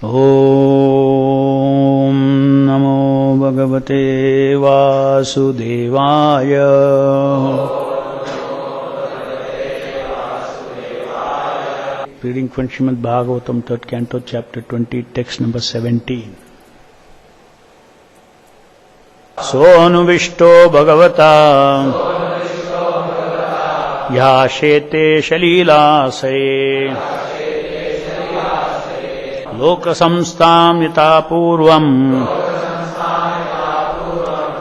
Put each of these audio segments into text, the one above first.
Om Namo Bhagavate Vasudevaya. Reading from Srimad Bhagavatam, 3rd Canto, Chapter 20, Text number 17. Sonuvishto Bhagavata Yashete Shalilasaye Lokasamstam yata purvam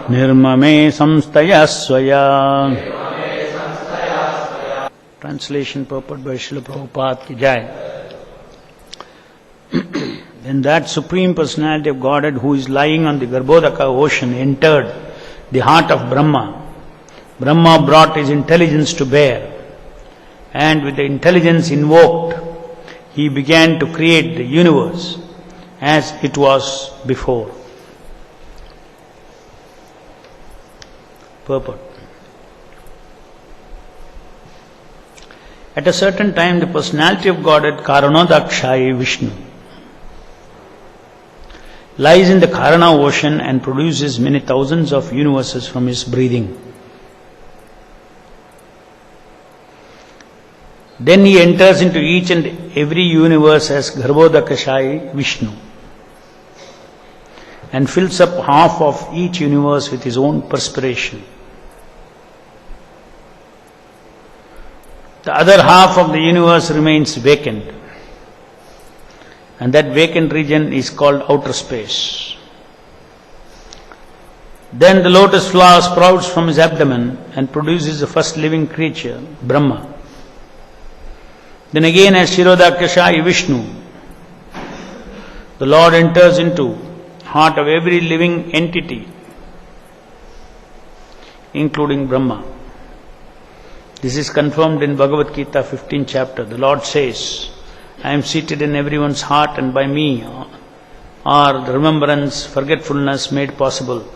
nirmame samstayasvaya. Translation purport by Srila Prabhupada ki jai. When that Supreme Personality of Godhead who is lying on the Garbhodaka ocean entered the heart of Brahma, Brahma brought his intelligence to bear, and with the intelligence invoked, he began to create the universe as it was before. Purport. At a certain time, the personality of Godhead, Karanodakshai Vishnu, lies in the Karana ocean and produces many thousands of universes from his breathing. Then he enters into each and every universe as Garbhodakashai Vishnu and fills up half of each universe with his own perspiration. The other half of the universe remains vacant, and that vacant region is called outer space. Then the lotus flower sprouts from his abdomen and produces the first living creature, Brahma. Then again as Shirodakashai Vishnu, the Lord enters into heart of every living entity, including Brahma. This is confirmed in Bhagavad Gita 15th chapter. The Lord says, I am seated in everyone's heart, and by me are the remembrance, forgetfulness made possible.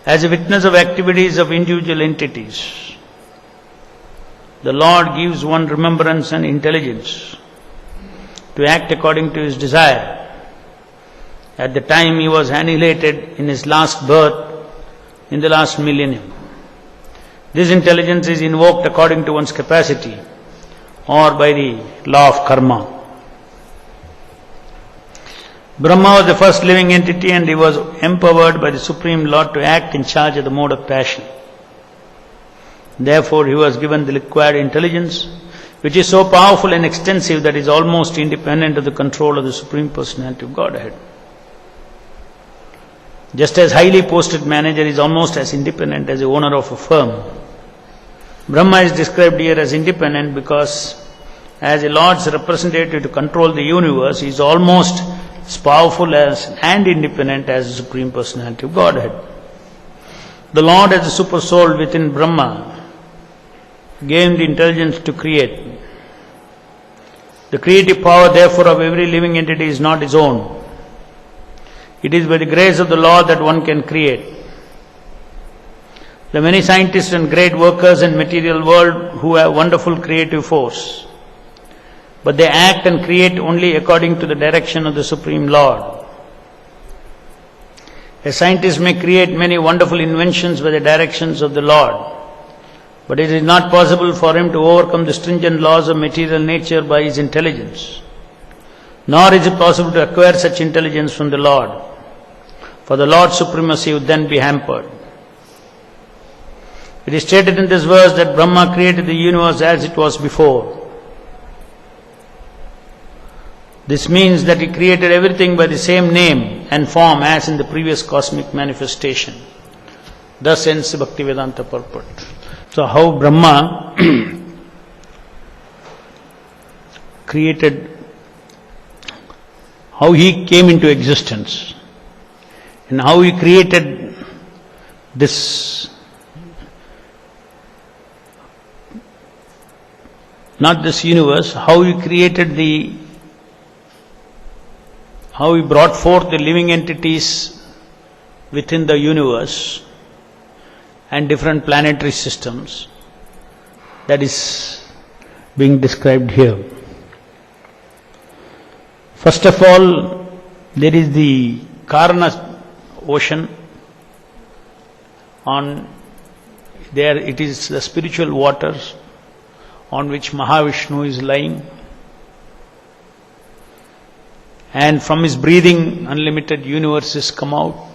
As a witness of activities of individual entities, the Lord gives one remembrance and intelligence to act according to his desire. At the time he was annihilated in his last birth in the last millennium. This intelligence is invoked according to one's capacity or by the law of karma. Brahma was the first living entity, and he was empowered by the Supreme Lord to act in charge of the mode of passion. Therefore, he was given the required intelligence, which is so powerful and extensive that it is almost independent of the control of the Supreme Personality of Godhead. Just as highly posted manager is almost as independent as the owner of a firm, Brahma is described here as independent because as a Lord's representative to control the universe, he is almost as powerful as and independent as the Supreme Personality of Godhead. The Lord as the super soul within Brahma gave him the intelligence to create. The creative power therefore of every living entity is not his own. It is by the grace of the Lord that one can create. There are many scientists and great workers in material world who have wonderful creative force, but they act and create only according to the direction of the Supreme Lord. A scientist may create many wonderful inventions by the directions of the Lord, but it is not possible for him to overcome the stringent laws of material nature by his intelligence. Nor is it possible to acquire such intelligence from the Lord, for the Lord's supremacy would then be hampered. It is stated in this verse that Brahma created the universe as it was before. This means that he created everything by the same name and form as in the previous cosmic manifestation. Thus ends the Bhaktivedanta purport. So how Brahma created, how he came into existence, and how he created this, not this universe, how he created how he brought forth the living entities within the universe and different planetary systems, that is being described here. First of all, there is the Karana ocean. On there it is the spiritual waters on which Mahavishnu is lying. And from his breathing, unlimited universes come out.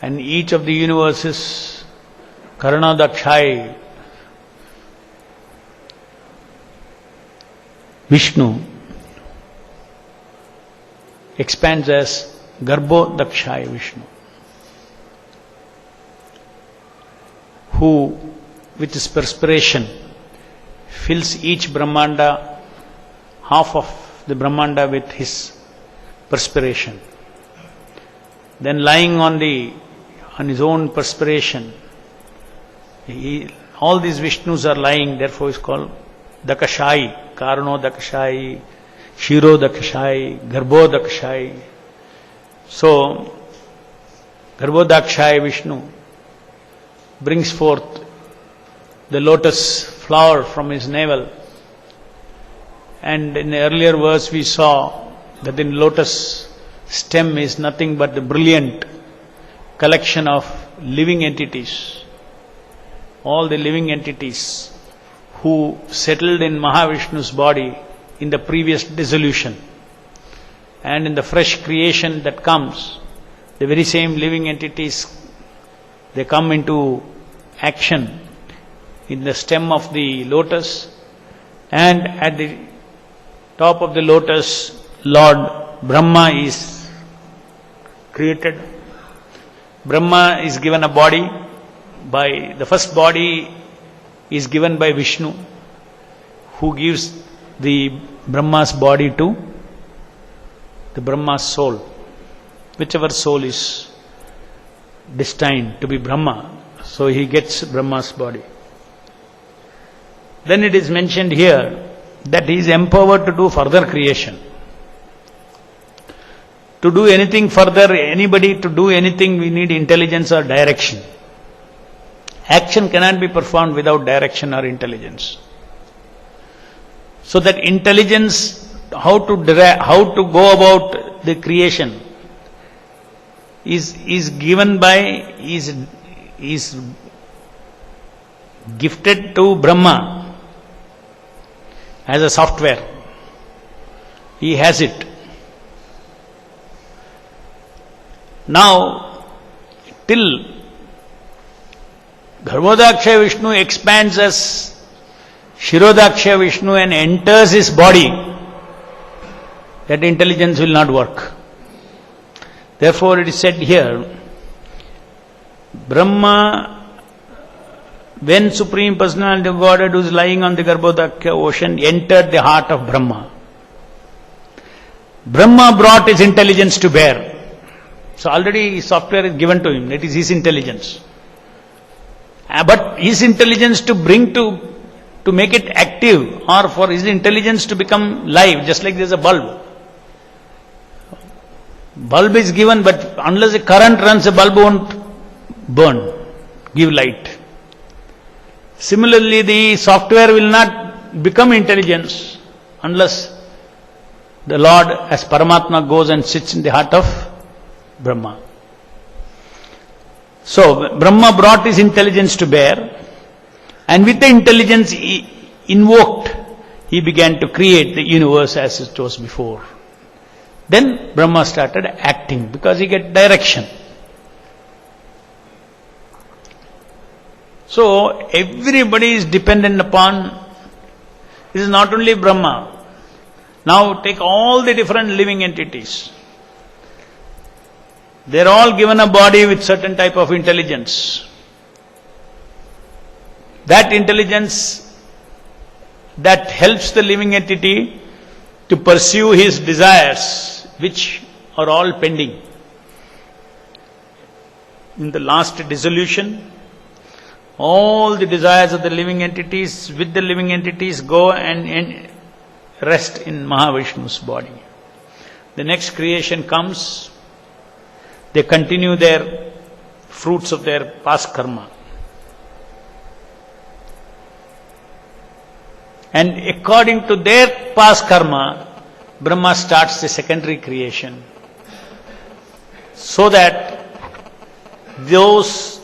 And each of the universes, Karanadakshai, Vishnu, expands as Garbhodakshai Vishnu, who with his perspiration fills each Brahmanda, half of the Brahmanda with his perspiration. Then lying on his own perspiration, all these Vishnus are lying, therefore is called Dakashai, Karano Dakashai, Shiro Dakashai, Garbho Dakashai. So, Garbhodakshai Vishnu brings forth the lotus flower from his navel. And in the earlier verse we saw that the lotus stem is nothing but the brilliant collection of living entities. All the living entities who settled in Mahavishnu's body in the previous dissolution. And in the fresh creation that comes, the very same living entities, they come into action in the stem of the lotus, and at the top of the lotus, Lord Brahma is created. Brahma is given a body by, the first body is given by Vishnu, who gives the Brahma's body to the Brahma's soul. Whichever soul is destined to be Brahma, so he gets Brahma's body. Then it is mentioned here that he is empowered to do further creation. To do anything further, anybody to do anything, we need intelligence or direction. Action cannot be performed without direction or intelligence. So that intelligence, how to go about the creation is given by, is gifted to Brahma as a software. He has it. Now, till Garbhodakshaya Vishnu expands as Shirodakshaya Vishnu and enters his body, that intelligence will not work. Therefore it is said here, Brahma, when Supreme Personality of Godhead who is lying on the Garbhodakshaya ocean, entered the heart of Brahma. Brahma brought his intelligence to bear. So already his software is given to him, that is his intelligence. But his intelligence to bring to make it active, or for his intelligence to become live, just like there is a bulb. Bulb is given, but unless a current runs, a bulb won't burn, give light. Similarly, the software will not become intelligence unless the Lord as Paramatma goes and sits in the heart of Brahma. So, Brahma brought his intelligence to bear, and with the intelligence he invoked, he began to create the universe as it was before. Then Brahma started acting because he get direction. So, everybody is dependent upon, this is not only Brahma. Now take all the different living entities. They are all given a body with certain type of intelligence. That intelligence that helps the living entity to pursue his desires, which are all pending. In the last dissolution, all the desires of the living entities with the living entities go and rest in Mahavishnu's body. The next creation comes, they continue their fruits of their past karma. And according to their past karma, Brahma starts the secondary creation, so that those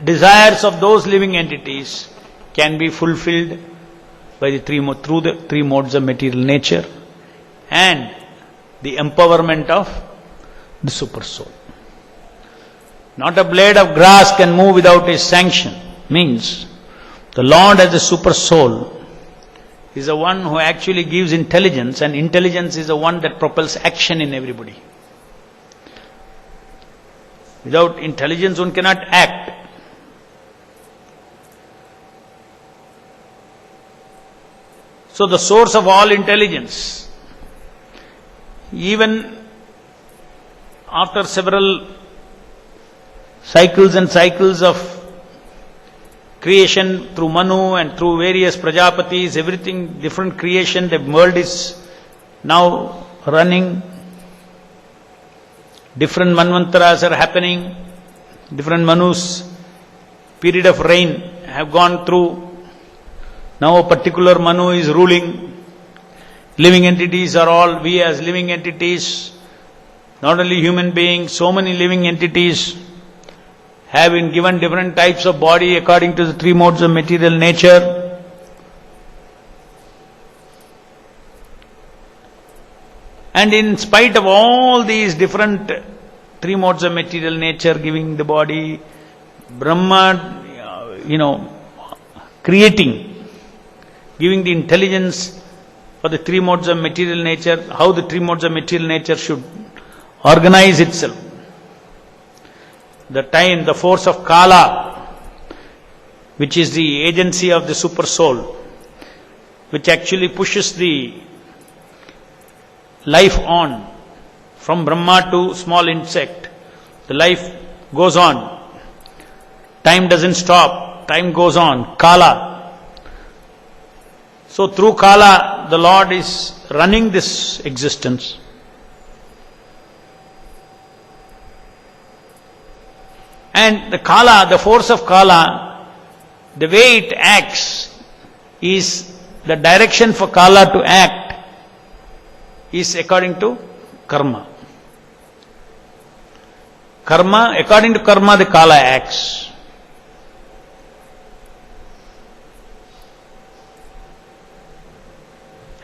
desires of those living entities can be fulfilled by through the three modes of material nature and the empowerment of the super soul. Not a blade of grass can move without his sanction. Means the Lord as a super soul is the one who actually gives intelligence, and intelligence is the one that propels action in everybody. Without intelligence one cannot act. So the source of all intelligence, even after several cycles and cycles of creation through Manu and through various Prajapatis, everything, different creation, the world is now running. Different Manvantaras are happening, different Manus, period of rain have gone through. Now a particular Manu is ruling. Living entities are all, we as living entities, not only human beings, so many living entities have been given different types of body according to the three modes of material nature. And in spite of all these different three modes of material nature giving the body, Brahma, creating, giving the intelligence for the three modes of material nature, how the three modes of material nature should organize itself. The time, the force of Kala, which is the agency of the super soul, which actually pushes the life on from Brahma to small insect. The life goes on. Time doesn't stop. Time goes on. Kala. So through Kala, the Lord is running this existence. And the Kala, the force of Kala, the way it acts is, the direction for Kala to act is according to karma. Karma, according to karma, the Kala acts.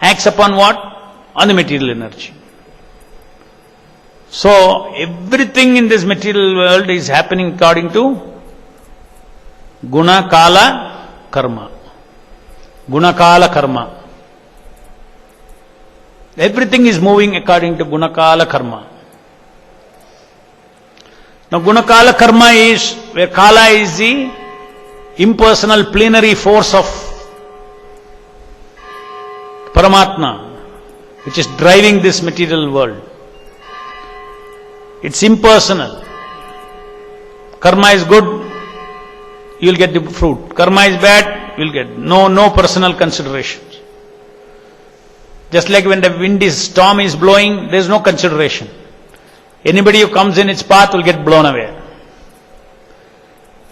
Acts upon what? On the material energy. So, everything in this material world is happening according to Guna Kala Karma. Guna Kala Karma. Everything is moving according to Guna Kala Karma. Now, Guna Kala Karma is where Kala is the impersonal plenary force of Paramatma, which is driving this material world. It's impersonal. Karma is good, you'll get the fruit. Karma is bad, you'll get no personal considerations. Just like when the storm is blowing, there's no consideration. Anybody who comes in its path will get blown away.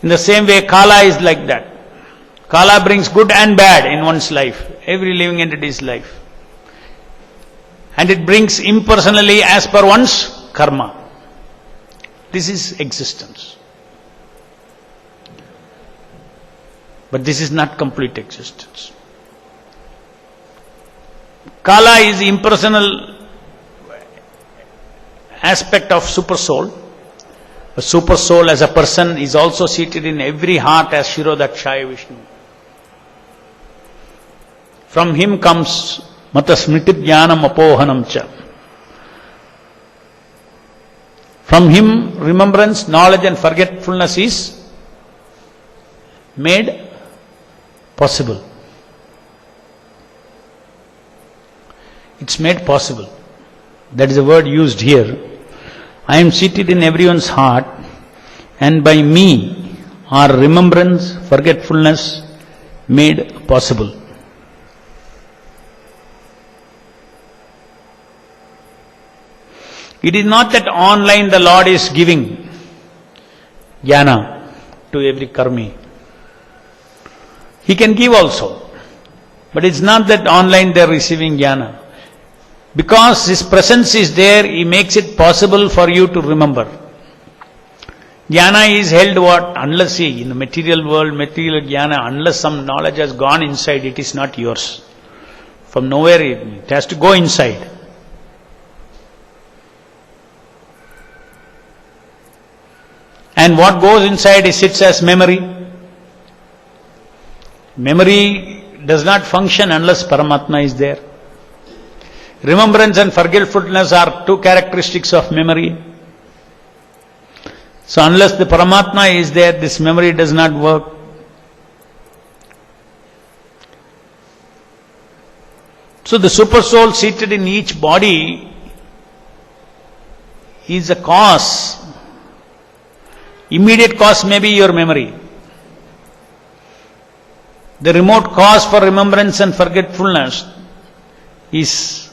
In the same way, Kala is like that. Kala brings good and bad in one's life, every living entity's life. And it brings impersonally as per one's karma. This is existence. But this is not complete existence. Kala is the impersonal aspect of super soul. A super soul as a person is also seated in every heart as Shirodakshaya Vishnu. From him comes Mata Smriti Jnanam Apohanam Cha. From him, remembrance, knowledge and forgetfulness is made possible. It's made possible. That is the word used here. I am seated in everyone's heart, and by me are remembrance, forgetfulness made possible. It is not that online the Lord is giving jnana to every karmi. He can give also. But it's not that online they are receiving jnana. Because His presence is there, He makes it possible for you to remember. Jnana is held what? Unless, see, in the material world, material jnana, unless some knowledge has gone inside, it is not yours. From nowhere it has to go inside. And what goes inside, it sits as memory. Memory does not function unless Paramatma is there. Remembrance and forgetfulness are two characteristics of memory. So unless the Paramatma is there, this memory does not work. So the super soul seated in each body is a cause. Immediate cause may be your memory. The remote cause for remembrance and forgetfulness is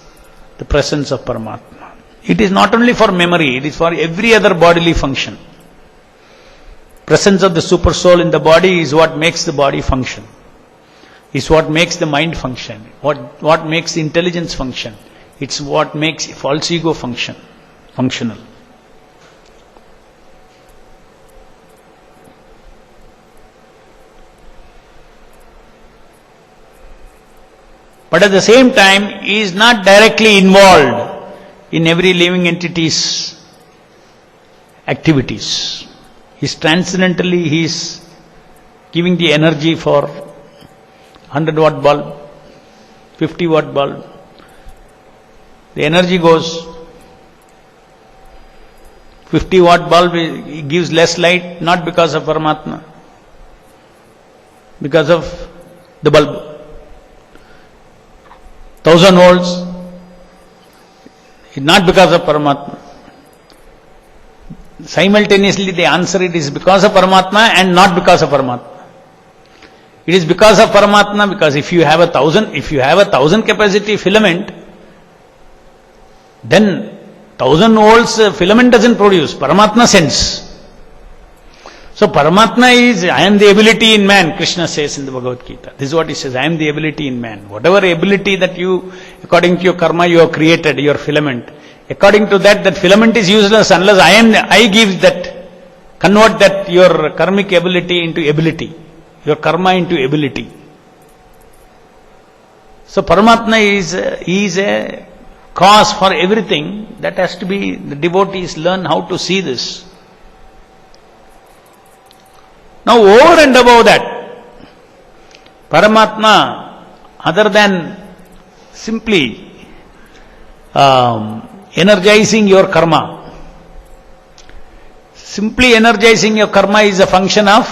the presence of Paramatma. It is not only for memory, it is for every other bodily function. Presence of the super soul in the body is what makes the body function. Is what makes the mind function. What makes the intelligence function. It's what makes false ego functional. But at the same time, he is not directly involved in every living entity's activities. Transcendentally, he is giving the energy for 100-watt bulb, 50-watt bulb. The energy goes, 50-watt bulb gives less light, not because of Paramatma, because of the bulb. 1000 volts, not because of Paramatma. Simultaneously the answer it is because of Paramatma and not because of Paramatma. It is because of Paramatma, because if you have a 1000 capacity filament, then 1000 volts filament doesn't produce, Paramatma sends. So Paramatma is, I am the ability in man, Krishna says in the Bhagavad Gita. This is what he says, I am the ability in man. Whatever ability that you, according to your karma, you have created, your filament, according to that filament is useless unless I give that, convert that your karmic ability into ability, your karma into ability. So Paramatma is a cause for everything. That has to be, the devotees learn how to see this. Now over and above that, Paramatma, other than simply energizing your karma, simply energizing your karma is a function of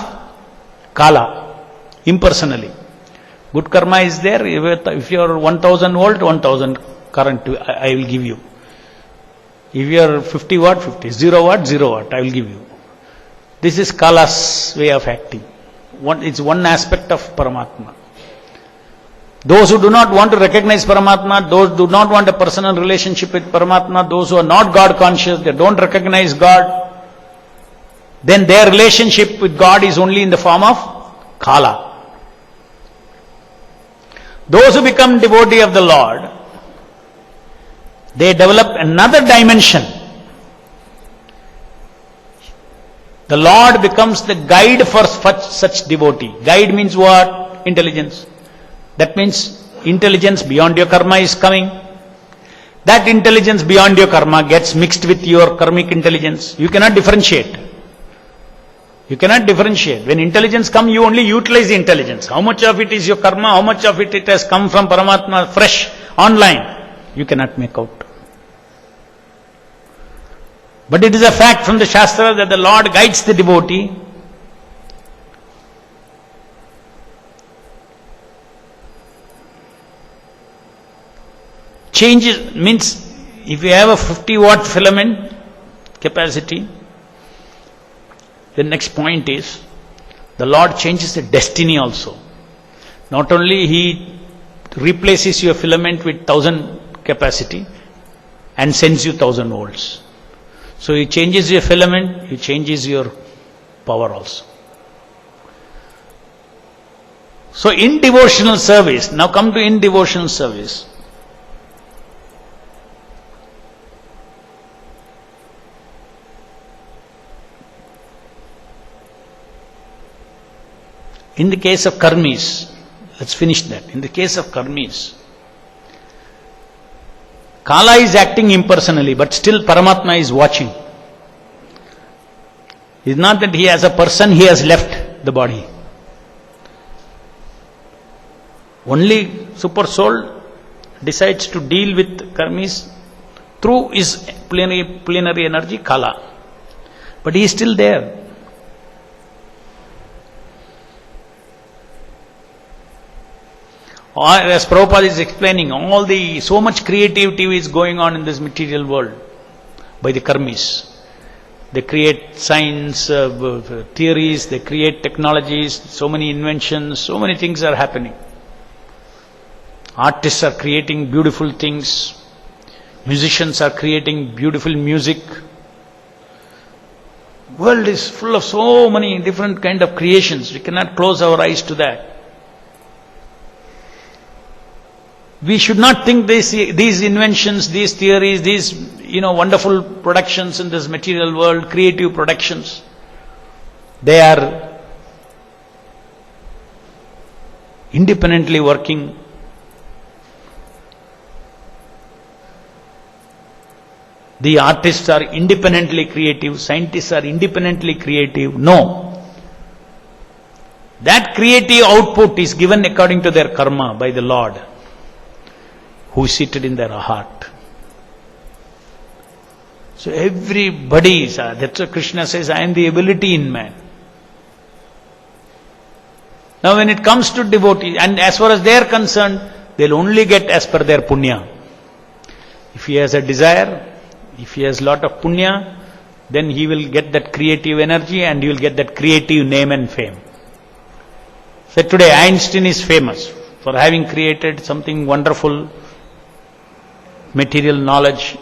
Kala, impersonally. Good karma is there, if you are 1000 volt, 1000 current I will give you. If you are 50 watt, 50, 0 watt, 0 watt I will give you. This is Kala's way of acting. It's one aspect of Paramatma. Those who do not want to recognize Paramatma, those who do not want a personal relationship with Paramatma, those who are not God conscious, they don't recognize God, then their relationship with God is only in the form of Kala. Those who become devotee of the Lord, they develop another dimension. The Lord becomes the guide for such devotee. Guide means what? Intelligence. That means intelligence beyond your karma is coming. That intelligence beyond your karma gets mixed with your karmic intelligence. You cannot differentiate. You cannot differentiate. When intelligence comes, you only utilize the intelligence. How much of it is your karma, how much of it has come from Paramatma, fresh, online, you cannot make out. But it is a fact from the Shastra that the Lord guides the devotee. Changes means, if you have a 50-watt filament capacity, the next point is, the Lord changes the destiny also. Not only He replaces your filament with 1000 capacity and sends you 1000 volts. So He changes your filament, He changes your power also. So in devotional service, now come to in devotional service. In the case of karmis, let's finish that. In the case of karmis, Kala is acting impersonally, but still Paramatma is watching. It's not that he as a person, he has left the body. Only super soul decides to deal with karmis through his plenary energy, Kala. But he is still there. Or as Prabhupada is explaining, so much creativity is going on in this material world by the karmis. They create science, theories, they create technologies, so many inventions, so many things are happening. Artists are creating beautiful things. Musicians are creating beautiful music. World is full of so many different kind of creations. We cannot close our eyes to that. We should not think these inventions, these theories, these wonderful productions in this material world, creative productions, they are independently working. The artists are independently creative, scientists are independently creative. No. That creative output is given according to their karma by the Lord, who is seated in their heart. So everybody is, that's why Krishna says, I am the ability in man. Now when it comes to devotees, and as far as they are concerned, they'll only get as per their punya. If he has a desire, if he has lot of punya, then he will get that creative energy and he will get that creative name and fame. So today Einstein is famous for having created something wonderful, material knowledge,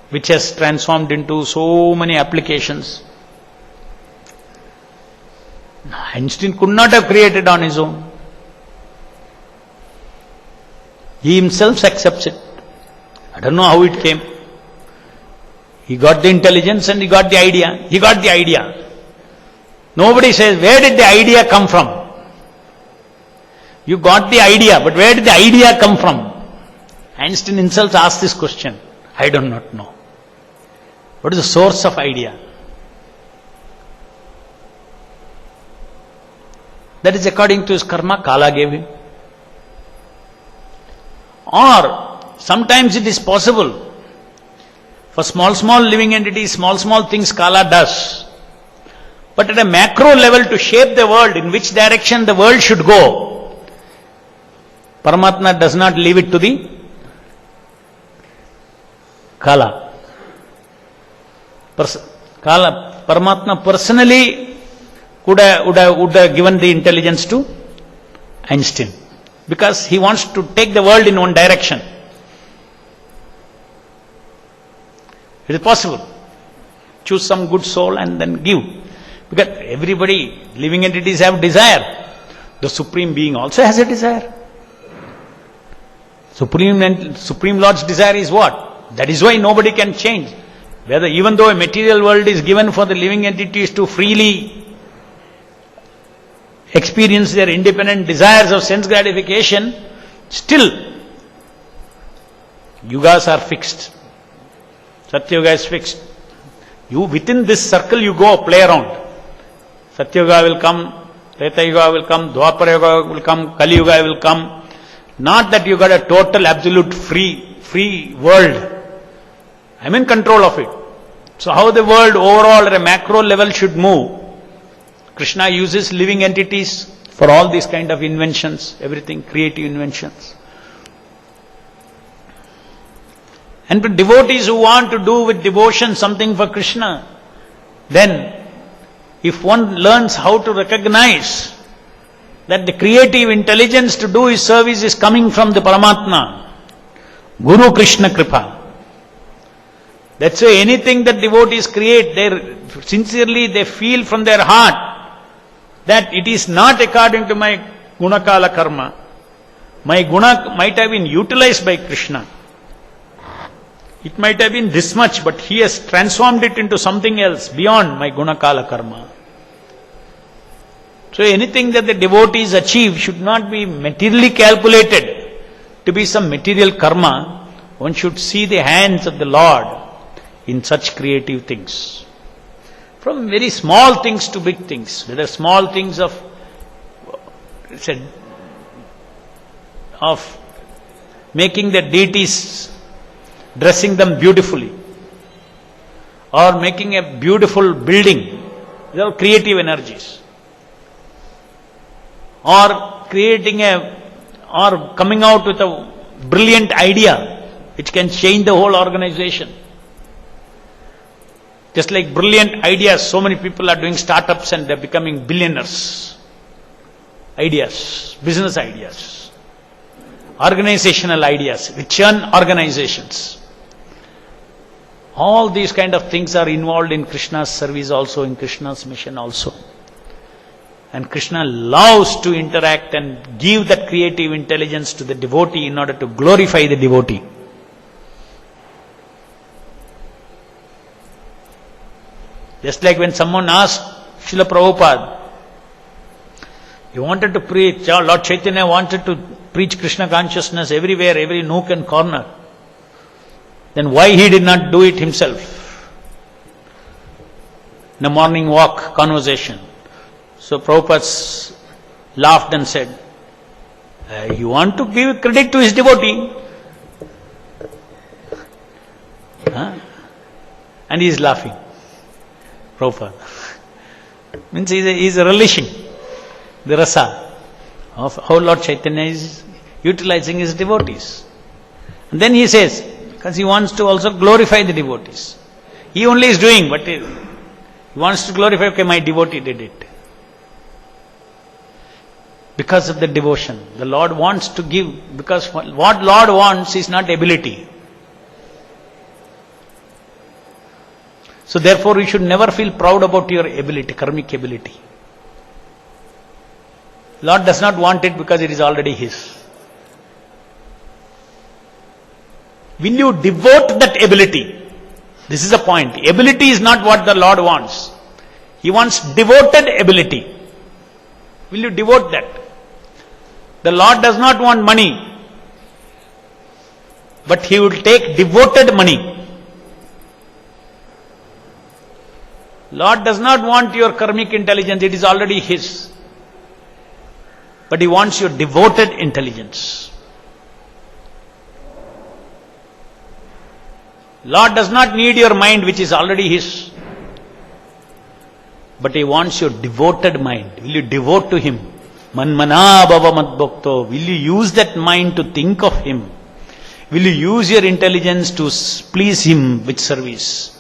which has transformed into so many applications. Einstein could not have created on his own. He himself accepts it. I don't know how it came. He got the intelligence and he got the idea. He got the idea. Nobody says, where did the idea come from? You got the idea, but where did the idea come from? Einstein himself asked this question. I do not know. What is the source of idea? That is according to his karma, Kala gave him. Or sometimes it is possible for small living entities, small things Kala does. But at a macro level, to shape the world, in which direction the world should go, Paramatma does not leave it to the Kala. Paramatma personally would have given the intelligence to Einstein, because he wants to take the world in one direction. It is possible. Choose some good soul and then give. Because everybody, living entities have desire. The Supreme Being also has a desire. Supreme Lord's desire is what? That is why nobody can change. Even though a material world is given for the living entities to freely experience their independent desires of sense gratification, still yugas are fixed. Satyuga is fixed. Within this circle you go, play around. Satyuga will come, Treta Yuga will come, Dwapara Yuga will come, Kali Yuga will come. Not that you got a total, absolute free world. I'm in control of it. So how the world overall at a macro level should move? Krishna uses living entities for all these kind of inventions, everything, creative inventions. And for devotees who want to do with devotion something for Krishna, then if one learns how to recognize that the creative intelligence to do his service is coming from the Paramatma, Guru Krishna Kripa. That's why anything that devotees create, sincerely they feel from their heart that it is not according to my gunakala karma. My guna might have been utilized by Krishna. It might have been this much, but he has transformed it into something else beyond my gunakala karma. So anything that the devotees achieve should not be materially calculated to be some material karma. One should see the hands of the Lord in such creative things. From very small things to big things, whether small things of making the deities, dressing them beautifully, or making a beautiful building. These are creative energies. Or or coming out with a brilliant idea which can change the whole organization. Just like brilliant ideas, so many people are doing startups and they're becoming billionaires. Ideas, business ideas, organizational ideas, which churn organizations. All these kind of things are involved in Krishna's service also, in Krishna's mission also. And Krishna loves to interact and give that creative intelligence to the devotee in order to glorify the devotee. Just like when someone asked Srila Prabhupada, he wanted to preach, Lord Chaitanya wanted to preach Krishna consciousness everywhere, every nook and corner. Then why he did not do it himself? In a morning walk conversation. So Prabhupada laughed and said, you want to give credit to his devotee? Huh? And he is laughing. Prabhupada. Means he is relishing the rasa of how Lord Chaitanya is utilizing his devotees. And then he says, because he wants to also glorify the devotees. He only is doing, but he wants to glorify, okay, my devotee did it. Because of the devotion. The Lord wants to give, because what Lord wants is not ability. So therefore you should never feel proud about your ability, karmic ability. Lord does not want it because it is already His. Will you devote that ability? This is the point. Ability is not what the Lord wants. He wants devoted ability. Will you devote that? The Lord does not want money, but He will take devoted money. Lord does not want your karmic intelligence, it is already His. But He wants your devoted intelligence. Lord does not need your mind, which is already His. But He wants your devoted mind. Will you devote to Him? Manmana bhava madbhakto. Will you use that mind to think of Him? Will you use your intelligence to please Him with service?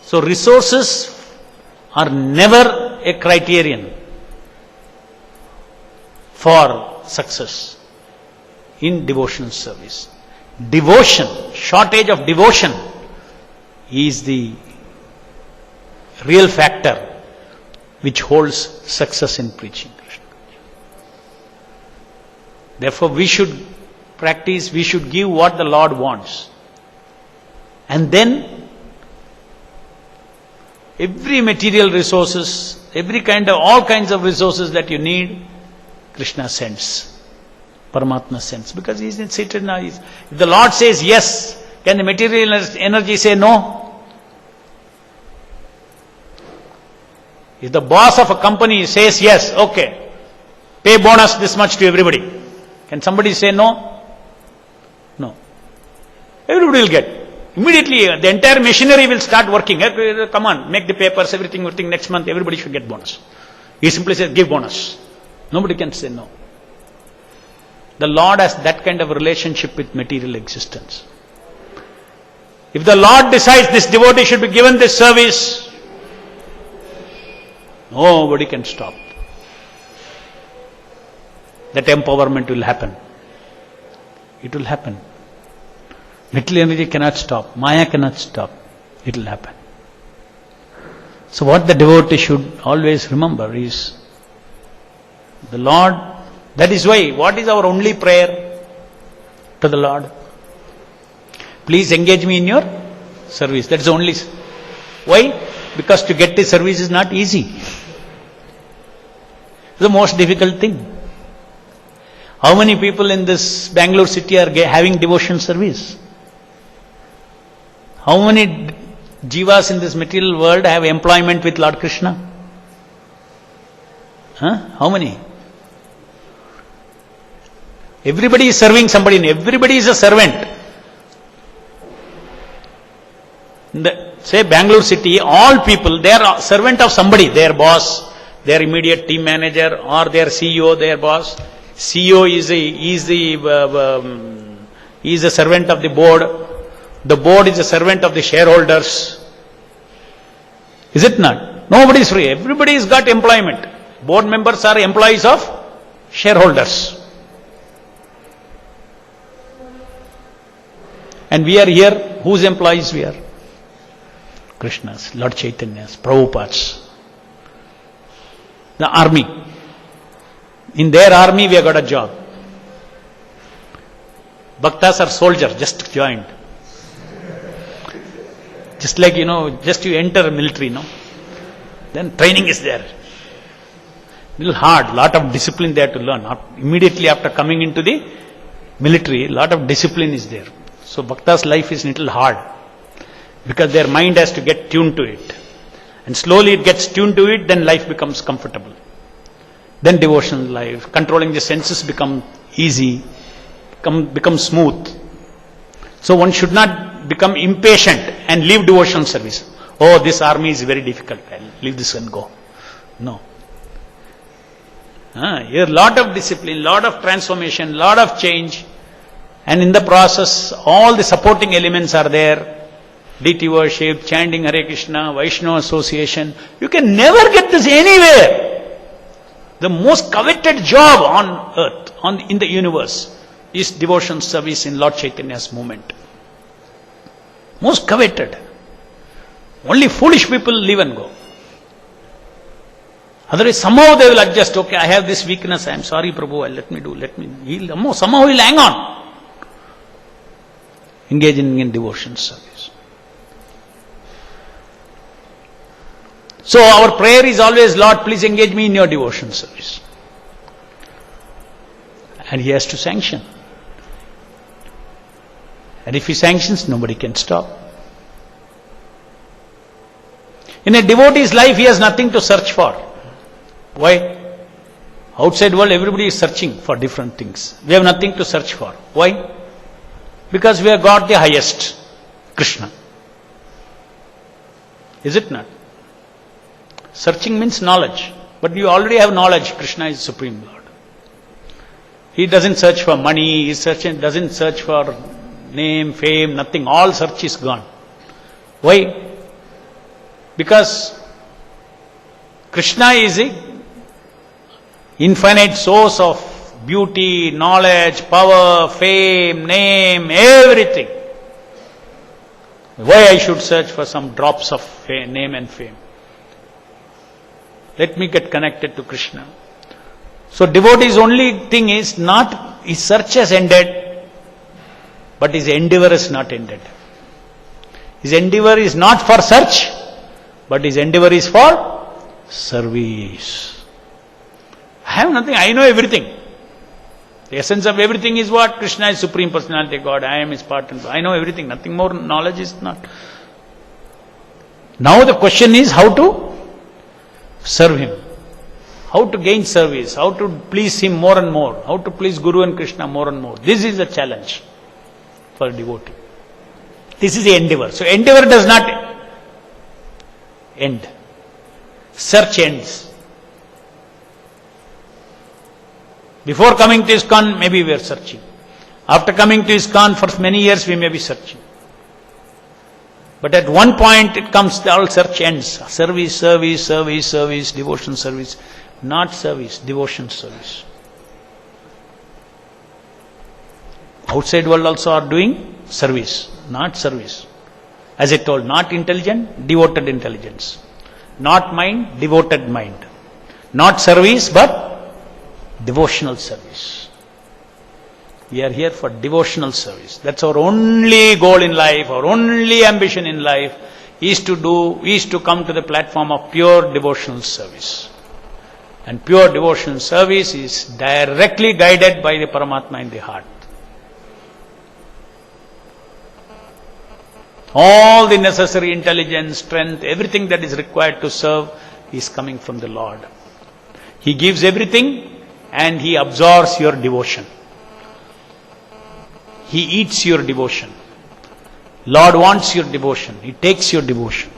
So resources are never a criterion for success in devotional service. Devotion, shortage of devotion is the real factor which holds success in preaching Krishna. Therefore we should practice, we should give what the Lord wants. And then every material resources, all kinds of resources that you need, Krishna sends. Paramatma sends. Because He is seated now. If the Lord says yes, can the material energy say no? If the boss of a company says yes, okay, pay bonus this much to everybody, can somebody say no? No. Everybody will get. Immediately the entire machinery will start working. Come on, make the papers, everything next month, everybody should get bonus. He simply says, give bonus. Nobody can say no. The Lord has that kind of relationship with material existence. If the Lord decides this devotee should be given this service, nobody can stop. That empowerment will happen. It will happen. Material energy cannot stop. Maya cannot stop. It will happen. So what the devotee should always remember is the Lord. That is why, what is our only prayer to the Lord? Please engage me in your service. That is the only Why? Because to get the service is not easy. It's the most difficult thing. How many people in this Bangalore city are having devotion service? How many jivas in this material world have employment with Lord Krishna? How many? Everybody is serving somebody. Everybody is a servant. Say Bangalore city, all people, they are servant of somebody. Their boss, their immediate team manager, or their CEO, their boss. CEO is a servant of the board. The board is a servant of the shareholders. Is it not? Nobody is free. Everybody has got employment. Board members are employees of shareholders. And we are here, whose employees we are? Krishna's, Lord Chaitanya's, Prabhupada's. The army. In their army we have got a job. Bhaktas are soldiers, just joined. Just like, just you enter military, then training is there. Little hard, lot of discipline there to learn. Immediately after coming into the military, lot of discipline is there. So Bhakta's life is little hard, because their mind has to get tuned to it. And slowly it gets tuned to it, then life becomes comfortable. Then devotional life, controlling the senses become easy, become smooth. So one should not become impatient and leave devotional service. Oh, this army is very difficult, I'll leave this and go. No. Here lot of discipline, lot of transformation, lot of change, and in the process all the supporting elements are there. Deity worship, chanting Hare Krishna, Vaishnava association. You can never get this anywhere. The most coveted job on earth, in the universe, is devotion service in Lord Chaitanya's movement. Most coveted. Only foolish people leave and go. Otherwise, somehow they will adjust. Okay, I have this weakness. I am sorry, Prabhu. Let me do. Somehow he will hang on. Engaging in devotion service. So our prayer is always, Lord, please engage me in your devotion service. And he has to sanction. And if he sanctions, nobody can stop. In a devotee's life, he has nothing to search for. Why? Outside world, everybody is searching for different things. We have nothing to search for. Why? Because we have got the highest, Krishna. Is it not? Searching means knowledge. But you already have knowledge. Krishna is Supreme Lord. He doesn't search for money. He doesn't search for name, fame, nothing. All search is gone. Why? Because Krishna is the infinite source of beauty, knowledge, power, fame, name, everything. Why I should search for some drops of fame, name and fame? Let me get connected to Krishna. So devotee's only thing is not, his search has ended, but his endeavor is not ended. His endeavor is not for search, but his endeavor is for service. I have nothing, I know everything. The essence of everything is what? Krishna is Supreme Personality of God, I am his part and I know everything, nothing more, knowledge is not. Now the question is how to serve him. How to gain service, how to please him more and more, how to please Guru and Krishna more and more. This is the challenge for a devotee. This is the endeavor. So endeavor does not end. Search ends. Before coming to ISKCON, maybe we are searching. After coming to ISKCON, for many years we may be searching. But at one point it comes, all search ends. Service, service, service, service, devotion service. Not service, devotion service. Outside world also are doing service, not service. As I told, not intelligent, devoted intelligence. Not mind, devoted mind. Not service, but devotional service. We are here for devotional service. That's our only goal in life, our only ambition in life. is to come to the platform of pure devotional service. And pure devotional service is directly guided by the Paramatma in the heart. All the necessary intelligence, strength, everything that is required to serve is coming from the Lord. He gives everything and He absorbs your devotion. He eats your devotion. Lord wants your devotion. He takes your devotion.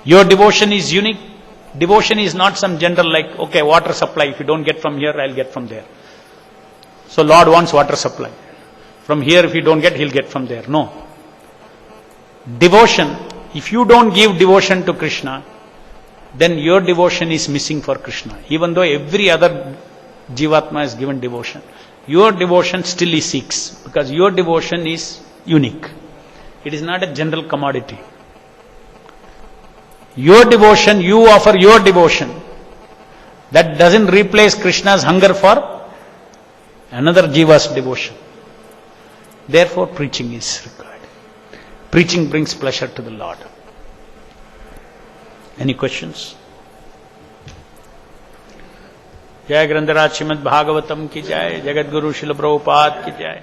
Your devotion is unique. Devotion is not some general like, okay, water supply. If you don't get from here, I'll get from there. So Lord wants water supply. From here, if you don't get, He'll get from there. No. Devotion, if you don't give devotion to Krishna, then your devotion is missing for Krishna. Even though every other Jivatma is given devotion, your devotion still He seeks, because your devotion is unique. It is not a general commodity. Your devotion, you offer your devotion. That doesn't replace Krishna's hunger for another Jiva's devotion. Therefore, preaching is required. Preaching brings pleasure to the Lord. Any questions? जय ग्रंथराज श्रीमद् भागवतम की जय, जगत गुरु श्रील प्रभुपाद की जय.